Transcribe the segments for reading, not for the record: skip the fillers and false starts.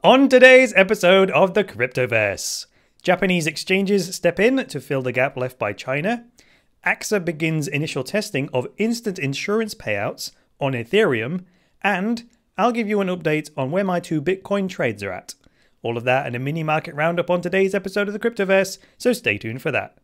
On today's episode of the Cryptoverse, Japanese exchanges step in to fill the gap left by China, AXA begins initial testing of instant insurance payouts on Ethereum, and I'll give you an update on where my 2 Bitcoin trades are at. All of that and a mini market roundup on today's episode of the Cryptoverse, so stay tuned for that.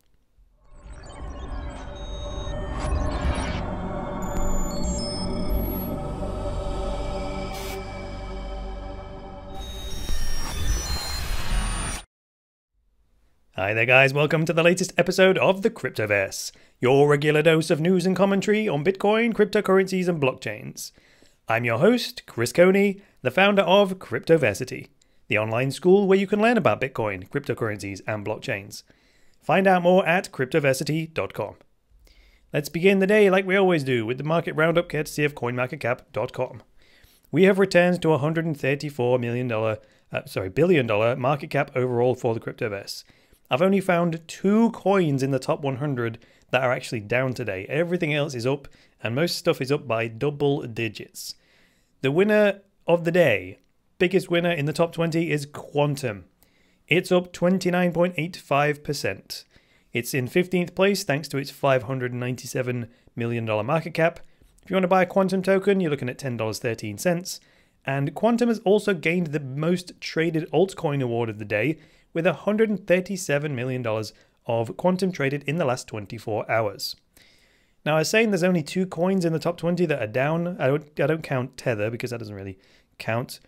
Hi there guys, welcome to the latest episode of the Cryptoverse, your regular dose of news and commentary on Bitcoin, cryptocurrencies and blockchains. I'm your host, Chris Coney, the founder of Cryptoversity, the online school where you can learn about Bitcoin, cryptocurrencies and blockchains. Find out more at cryptoversity.com. Let's begin the day like we always do with the market roundup courtesy of coinmarketcap.com. We have returned to $134 billion market cap overall for the Cryptoverse. I've only found 2 coins in the top 100 that are actually down today. Everything else is up, and most stuff is up by double digits. The winner of the day, biggest winner in the top 20, is Quantum. It's up 29.85%. It's in 15th place thanks to its $597 million market cap. If you want to buy a Quantum token, you're looking at $10.13. And Quantum has also gained the most traded altcoin award of the day, with $137 million of Quantum traded in the last 24 hours. Now, I was saying there's only 2 coins in the top 20 that are down. I don't count Tether because that doesn't really count.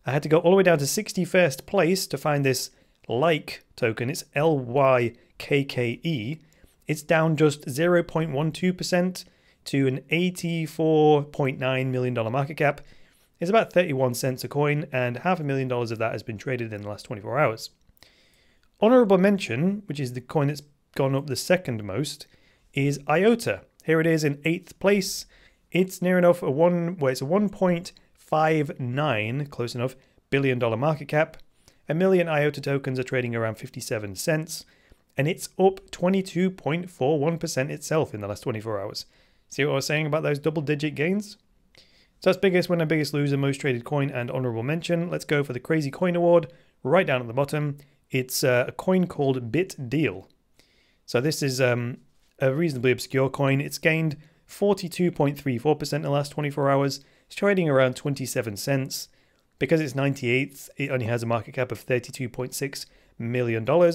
I had to go all the way down to 61st place to find this Like token. It's LYKKE. It's down just 0.12% to an $84.9 million market cap. It's about 31 cents a coin, and $500,000 of that has been traded in the last 24 hours. Honorable mention, which is the coin that's gone up the second most, is IOTA. Here it is in 8th place. It's near enough it's a 1.59, close enough, billion dollar market cap. A million IOTA tokens are trading around 57 cents, and it's up 22.41% itself in the last 24 hours. See what I was saying about those double-digit gains? So that's biggest winner, biggest loser, most traded coin, and honorable mention. Let's go for the Crazy Coin Award, right down at the bottom. It's a coin called BitDeal. So this is a reasonably obscure coin. It's gained 42.34% in the last 24 hours. It's trading around 27 cents. Because it's 98th, it only has a market cap of $32.6 million. I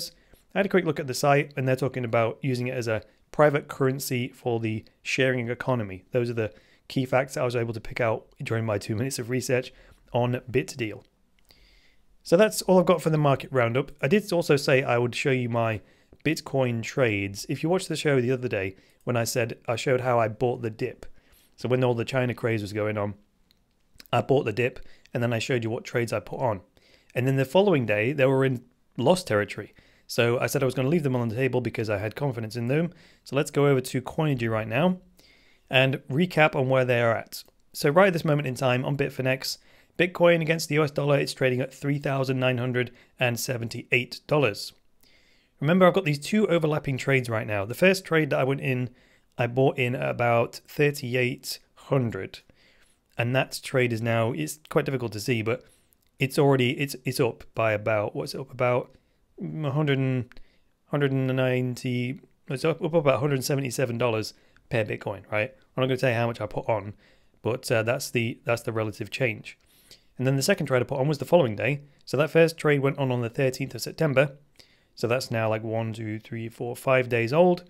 had a quick look at the site, and they're talking about using it as a private currency for the sharing economy. Those are the key facts that I was able to pick out during my 2 minutes of research on BitDeal. So that's all I've got for the market roundup. I did also say I would show you my Bitcoin trades. If you watched the show the other day when I said I showed how I bought the dip. So when all the China craze was going on, I bought the dip and then I showed you what trades I put on. And then the following day, they were in loss territory. So I said I was going to leave them on the table because I had confidence in them. So let's go over to Coinigy right now and recap on where they are at. So right at this moment in time on Bitfinex, Bitcoin against the US dollar, it's trading at $3,978. Remember, I've got these 2 overlapping trades right now. The first trade that I went in, I bought in at about 3,800. And that trade is now, it's quite difficult to see, but it's already, it's up by about, what's it up about? 190, it's up about $177 per Bitcoin, right? I'm not going to tell you how much I put on, but that's the relative change. And then the second trade I put on was the following day. So that first trade went on the 13th of September. So that's now like 1, 2, 3, 4, 5 days old.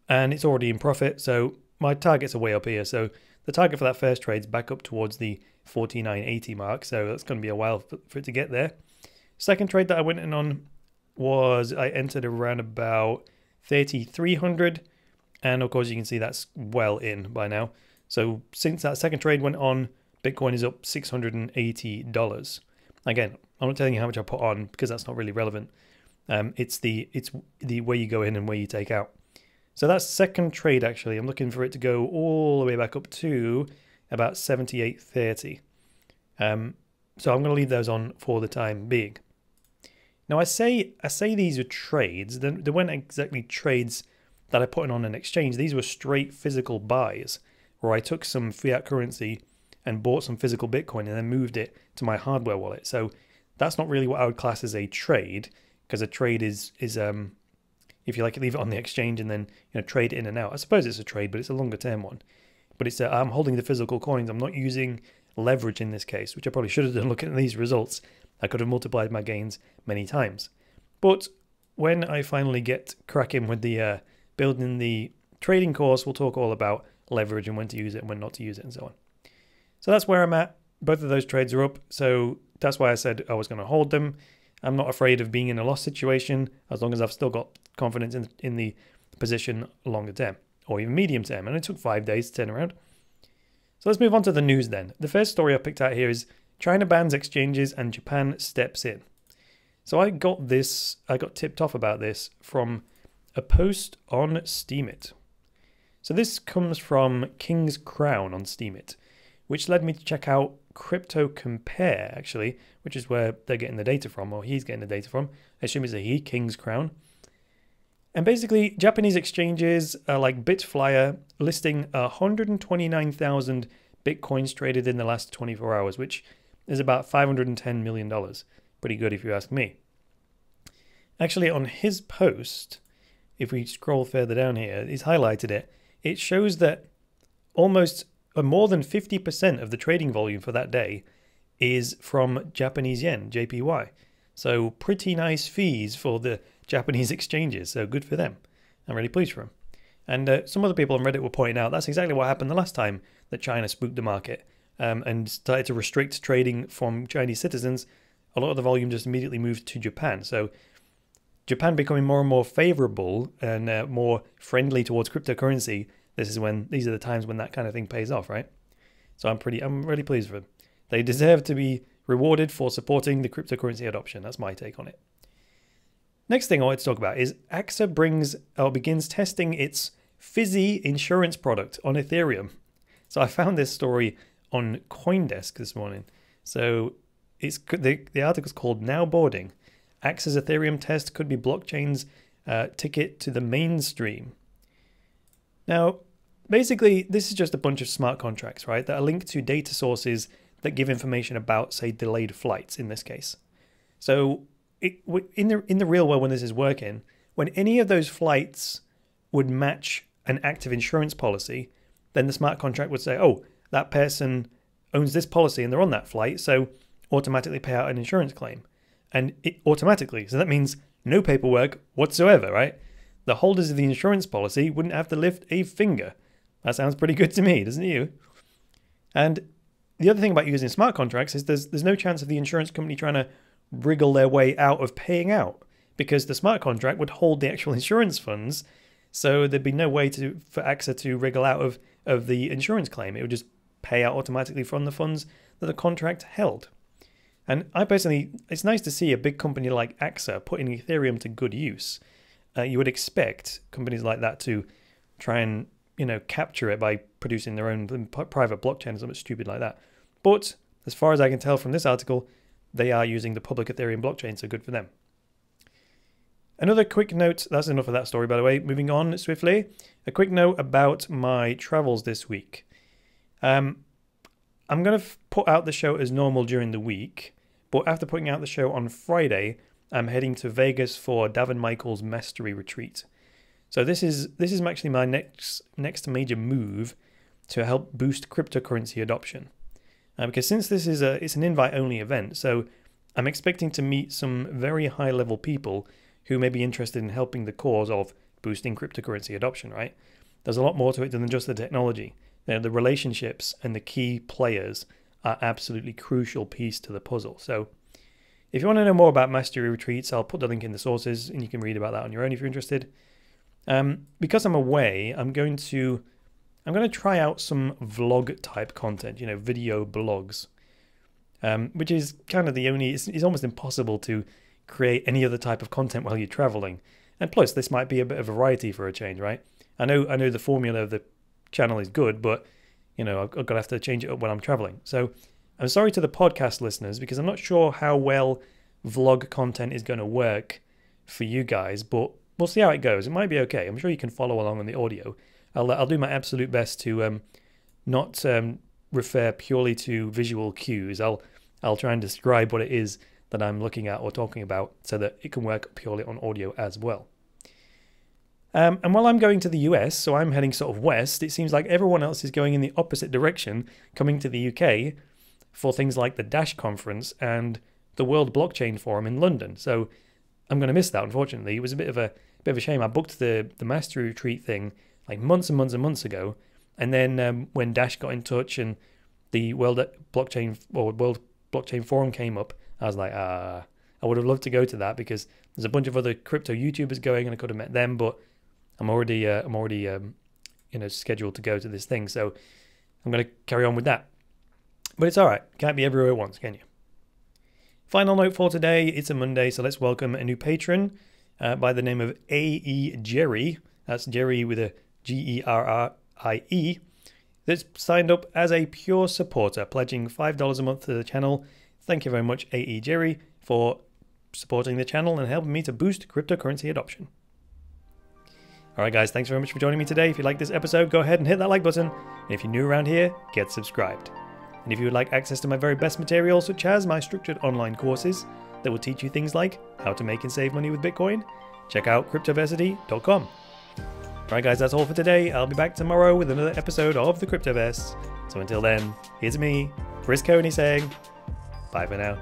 And it's already in profit. So my targets are way up here. So the target for that first trade is back up towards the 49.80 mark. So that's going to be a while for it to get there. Second trade that I went in on was I entered around about 3,300. And of course you can see that's well in by now. So since that second trade went on, Bitcoin is up $680. Again, I'm not telling you how much I put on because that's not really relevant. It's the where you go in and where you take out. So that's second trade actually. I'm looking for it to go all the way back up to about 78.30. So I'm going to leave those on for the time being. Now I say these are trades. They weren't exactly trades that I put on an exchange. These were straight physical buys where I took some fiat currency and bought some physical Bitcoin and then moved it to my hardware wallet. So that's not really what I would class as a trade, because a trade is if you like, leave it on the exchange and then trade in and out. I suppose it's a trade, but it's a longer term one. But it's I'm holding the physical coins. I'm not using leverage in this case, which I probably should have done looking at these results. I could have multiplied my gains many times. But when I finally get cracking with the building the trading course, we'll talk all about leverage and when to use it and when not to use it and so on. So that's where I'm at. Both of those trades are up. So that's why I said I was going to hold them. I'm not afraid of being in a loss situation as long as I've still got confidence in the position longer term or even medium term. And it took 5 days to turn around. So let's move on to the news then. The first story I picked out here is China bans exchanges and Japan steps in. So I got tipped off about this from a post on Steemit. So this comes from King's Crown on Steemit, which led me to check out Crypto Compare, actually, which is where they're getting the data from, or he's getting the data from. I assume it's a he, King's Crown. And basically, Japanese exchanges like Bitflyer listing 129,000 Bitcoins traded in the last 24 hours, which is about $510 million. Pretty good if you ask me. Actually, on his post, if we scroll further down here, he's highlighted it. It shows that almost more than 50% of the trading volume for that day is from Japanese yen, JPY. So pretty nice fees for the Japanese exchanges. So good for them. I'm really pleased for them. And some other people on Reddit were pointing out that's exactly what happened the last time that China spooked the market and started to restrict trading from Chinese citizens. A lot of the volume just immediately moved to Japan. So Japan becoming more and more favorable and more friendly towards cryptocurrency. These are the times when that kind of thing pays off, right? So I'm really pleased with them. They deserve to be rewarded for supporting the cryptocurrency adoption. That's my take on it. Next thing I want to talk about is AXA begins testing its fizzy insurance product on Ethereum. So I found this story on CoinDesk this morning. So the article's called Now Boarding. AXA's Ethereum test could be blockchain's ticket to the mainstream. Now, basically, this is just a bunch of smart contracts, right, that are linked to data sources that give information about, say, delayed flights in this case. So in the real world, when this is working, when any of those flights would match an active insurance policy, then the smart contract would say, oh, that person owns this policy and they're on that flight, so automatically pay out an insurance claim. And it automatically, so that means no paperwork whatsoever, right? The holders of the insurance policy wouldn't have to lift a finger. That sounds pretty good to me, doesn't it? And the other thing about using smart contracts is there's no chance of the insurance company trying to wriggle their way out of paying out, because the smart contract would hold the actual insurance funds, so there'd be no way for AXA to wriggle out of the insurance claim. It would just pay out automatically from the funds that the contract held. And it's nice to see a big company like AXA putting Ethereum to good use. You would expect companies like that to try and capture it by producing their own private blockchain or something stupid like that. But as far as I can tell from this article, they are using the public Ethereum blockchain, so good for them. Another quick note, that's enough of that story by the way, moving on swiftly. A quick note about my travels this week. I'm going to put out the show as normal during the week, but after putting out the show on Friday, I'm heading to Vegas for Davin Michael's Mastery Retreat. So this is actually my next major move to help boost cryptocurrency adoption. Because since this is it's an invite-only event, so I'm expecting to meet some very high-level people who may be interested in helping the cause of boosting cryptocurrency adoption, right? There's a lot more to it than just the technology. The relationships and the key players are absolutely crucial piece to the puzzle. So if you want to know more about Mastery Retreats, I'll put the link in the sources and you can read about that on your own if you're interested. Because I'm away, I'm going to try out some vlog type content, video blogs, which is kind of it's almost impossible to create any other type of content while you're traveling. And plus, this might be a bit of variety for a change, right? I know the formula of the channel is good, but I've got to have to change it up when I'm traveling. So I'm sorry to the podcast listeners because I'm not sure how well vlog content is going to work for you guys, but we'll see how it goes. It might be okay. I'm sure you can follow along on the audio. I'll do my absolute best to not refer purely to visual cues. I'll try and describe what it is that I'm looking at or talking about so that it can work purely on audio as well. And while I'm going to the US, so I'm heading sort of west, it seems like everyone else is going in the opposite direction, coming to the UK for things like the Dash conference and the World Blockchain Forum in London. So I'm going to miss that, unfortunately. It was a bit of a shame. I booked the Mastery Retreat thing like months and months and months ago, and then when Dash got in touch and the World Blockchain Forum came up, I was like, I would have loved to go to that because there's a bunch of other crypto YouTubers going, and I could have met them, but I'm already scheduled to go to this thing, so I'm going to carry on with that. But it's all right. Can't be everywhere at once, can you? Final note for today. It's a Monday, so let's welcome a new patron by the name of A.E. Jerry. That's Jerry with a G-E-R-R-I-E. That's signed up as a pure supporter, pledging $5 a month to the channel. Thank you very much, A.E. Jerry, for supporting the channel and helping me to boost cryptocurrency adoption. Alright guys, thanks very much for joining me today. If you like this episode, go ahead and hit that like button. And if you're new around here, get subscribed. And if you would like access to my very best material, such as my structured online courses that will teach you things like how to make and save money with Bitcoin, check out cryptoversity.com. Alright guys, that's all for today. I'll be back tomorrow with another episode of the Cryptoverse. So until then, here's me, Chris Coney, saying bye for now.